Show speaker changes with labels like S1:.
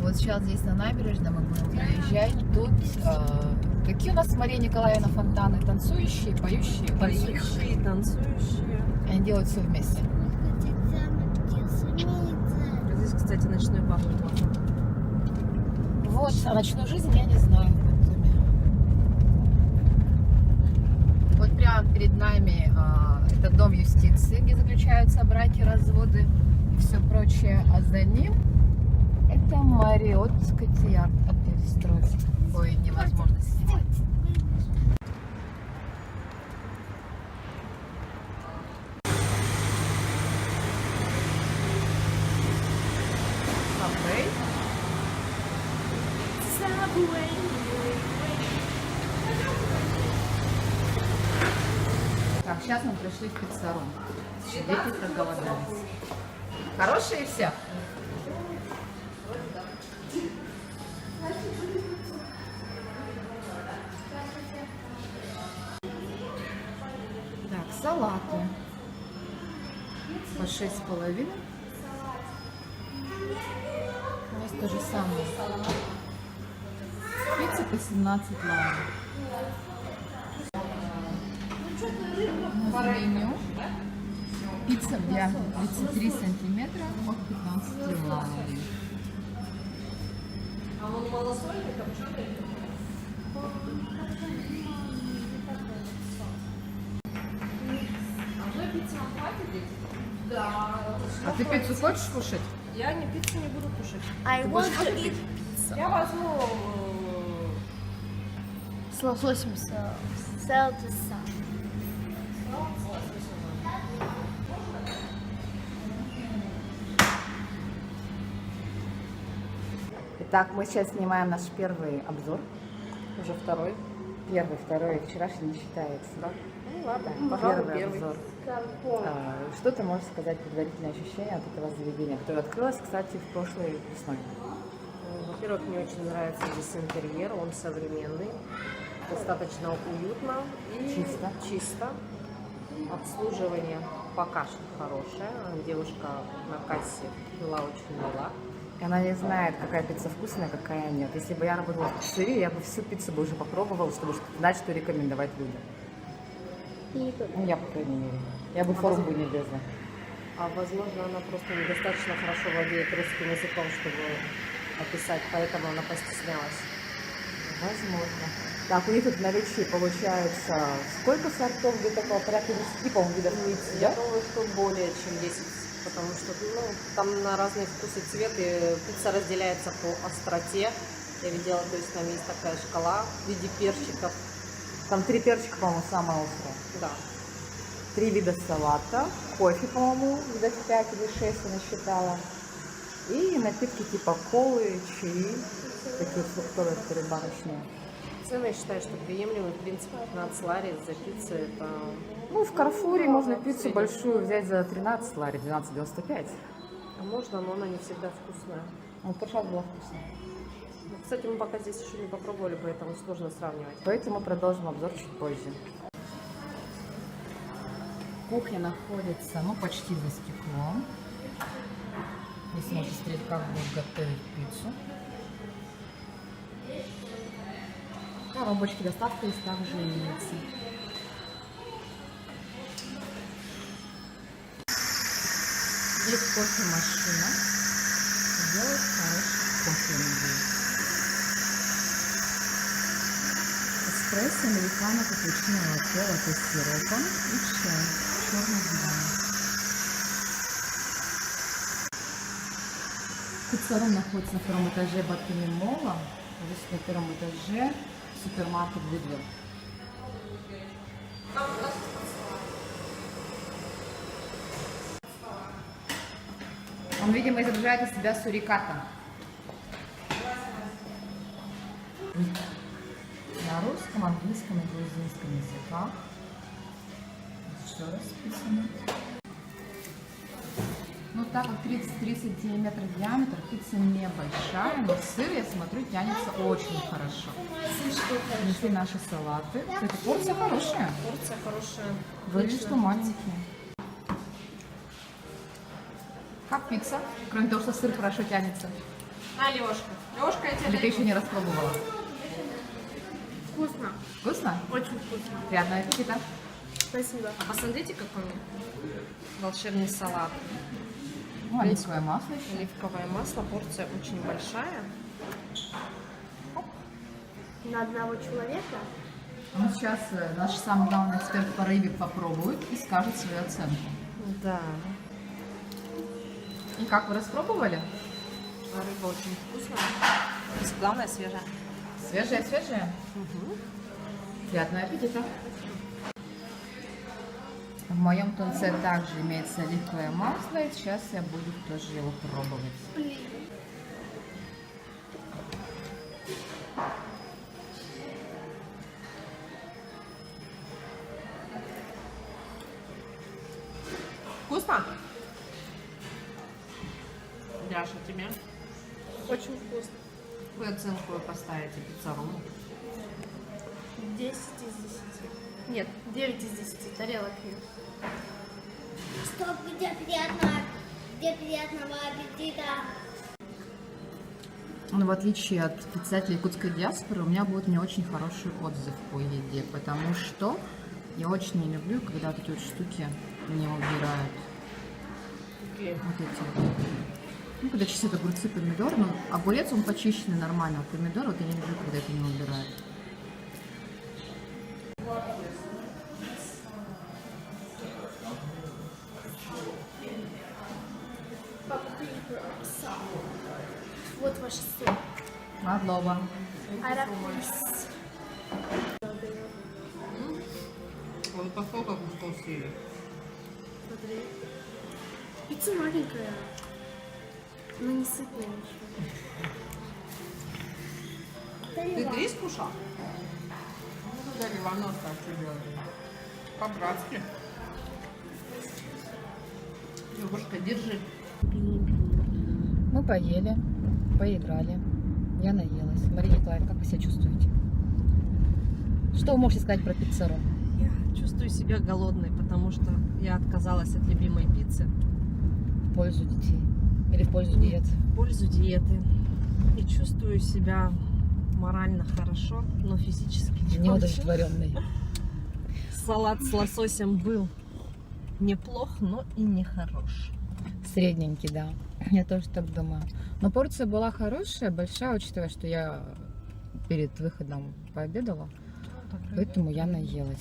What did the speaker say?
S1: Вот сейчас здесь на набережной мы будем проезжать. Тут какие у нас с Марией Николаевной фонтаны? Танцующие, поющие?
S2: Поющие, танцующие.
S1: И они делают все вместе.
S2: Здесь, кстати, ночной бар неплохой.
S1: Вот, а ночную жизнь я не знаю. Вот прямо перед нами это дом юстиции, где заключаются браки, разводы и все прочее. А за ним это Мариот Котияр опять строится. Ой, невозможно снимать. Так, сейчас мы пришли в пиццару. Дети проголодались. Хорошие все? Так, салаты. По 6,5. У нас то же самое. Пицца по 17 лар. Меню. Пицца для 33 сантиметра от 15 лар.
S2: А он малосольный, копченый? Одной пиццы вам хватит здесь? Да.
S1: А ты пиццу хочешь кушать?
S2: Я не пиццу не буду кушать.
S3: I want to eat
S2: Я возьму...
S3: с лососем. Селтиса.
S1: Итак, мы сейчас снимаем наш первый обзор.
S2: Уже второй.
S1: Первый, второй, вчерашний не считается.
S2: Да? Ну ладно,
S1: Да,
S2: пожалуй, первый.
S1: обзор. Что ты можешь сказать, предварительное ощущение от этого заведения, которое открылось, кстати, в прошлой весной?
S2: Во-первых, мне очень нравится здесь интерьер, он современный, достаточно уютно и чисто. Обслуживание пока что хорошее. Девушка на кассе была очень мила.
S1: И она не знает, какая пицца вкусная, какая нет. Если бы я работала в пиццерии, я бы всю пиццу бы уже попробовала, чтобы знать, что рекомендовать людям. Ну, я, по крайней мере. Я бы в форум бы не лезла.
S2: А возможно, она просто недостаточно хорошо владеет русским языком, чтобы описать, поэтому она постеснялась.
S1: Возможно. Так, у них тут в наличии получается сколько сортов? Где-то порядка 10, по-моему, видов пиццы,
S2: Я
S1: да?
S2: думаю, что более чем 10, потому что там на разные вкусы и цветы. Пицца разделяется по остроте. Я видела, то есть там есть такая шкала в виде перчиков.
S1: Там 3 перчика, по-моему, самое острое.
S2: Да.
S1: 3 вида салата, кофе, по-моему, видов 5 или 6 я насчитала. И напитки типа колы, чаи, такие фруктовые, которые барочные.
S2: Цены, я считаю, что приемлемые. В принципе, 15 лари за пиццу это...
S1: Ну, в Карфуре можно пиццу большую взять за 13 лари, 12,95.
S2: А можно, но она не всегда вкусная.
S1: Ну, в прошлый раз была вкусная.
S2: Ну, кстати, мы пока здесь еще не попробовали, поэтому сложно сравнивать.
S1: Поэтому продолжим обзор чуть позже. Кухня находится, ну, почти за стеклом. Здесь можно смотреть, как будут готовить пиццу. Коробочки, доставка есть также яйца. Здесь кофемашина. Делает хороший кофе. Эспрессо, американо, капучино, латте, латте с сиропом и чай. Черный диван. Пиццарум находится на втором этаже Батуми Молла. Здесь на первом этаже супермаркет Lidl. Он, видимо, изображает из себя суриката. На русском, английском и грузинском языках. Еще раз списано. Ну, так как 33 сантиметра диаметр, пицца небольшая, но сыр, я смотрю, тянется очень хорошо. Принесли наши салаты. Кстати, порция хорошая.
S2: Порция хорошая.
S1: Говорили, что маленькие. Как пицца? Кроме того, что сыр хорошо тянется.
S2: На, Лешка. Лешка, я
S1: Или
S2: тебе
S1: ты еще не распробовала?
S3: Вкусно.
S1: Вкусно?
S3: Очень вкусно.
S1: Приятного аппетита.
S3: Спасибо.
S2: А посмотрите, какой волшебный салат.
S1: Ну, оливковое масло еще.
S2: Оливковое масло, порция очень большая.
S3: На одного человека?
S1: Ну, сейчас наш самый главный эксперт по рыбе попробует и скажет свою оценку.
S2: Да.
S1: И как, вы распробовали?
S2: Рыба очень вкусная. Главное, свежая.
S1: Свежая? Приятного аппетита. В моем тунце также имеется оливковое масло, и сейчас я буду тоже его пробовать.
S3: Блин.
S2: Вкусно? Даша, тебе?
S3: Очень вкусно.
S2: Какую оценку вы поставите пиццарому?
S3: 10 из 10. Нет, 9 из 10. Тарелок нет.
S4: Стоп, где приятного аппетита.
S1: Но в отличие от представителей якутской диаспоры, у меня будет не очень хороший отзыв по еде, потому что я очень не люблю, когда вот эти вот штуки не убирают.
S2: Какие?
S1: Вот эти вот. Ну, когда чистят огурцы, помидор, ну, огурец, он почищенный нормально, а помидор, вот я не люблю, когда это не убирают.
S3: Папа, ты сам. Вот ваш сын.
S1: Адлова.
S3: Арапис.
S2: Вот поскольку кусков съели.
S3: Смотри. Пицца маленькая. Но не сытная ничего.
S2: Ты 3 скушал? Ну, тогда Ливанов так что делать. По-братски. Левушка, держи.
S1: Мы поели, поиграли. Я наелась. Мария Николаевна, как вы себя чувствуете? Что вы можете сказать про пиццеру?
S2: Я чувствую себя голодной, потому что я отказалась от любимой пиццы
S1: В пользу детей? Или в пользу диет?
S2: в пользу диеты. И чувствую себя морально хорошо, но физически не очень.
S1: Неудовлетворенный.
S2: Салат с лососем был неплох, но и не хорош.
S1: Средненький, да. Я тоже так думаю. Но порция была хорошая, большая, учитывая, что я перед выходом пообедала. Поэтому я наелась.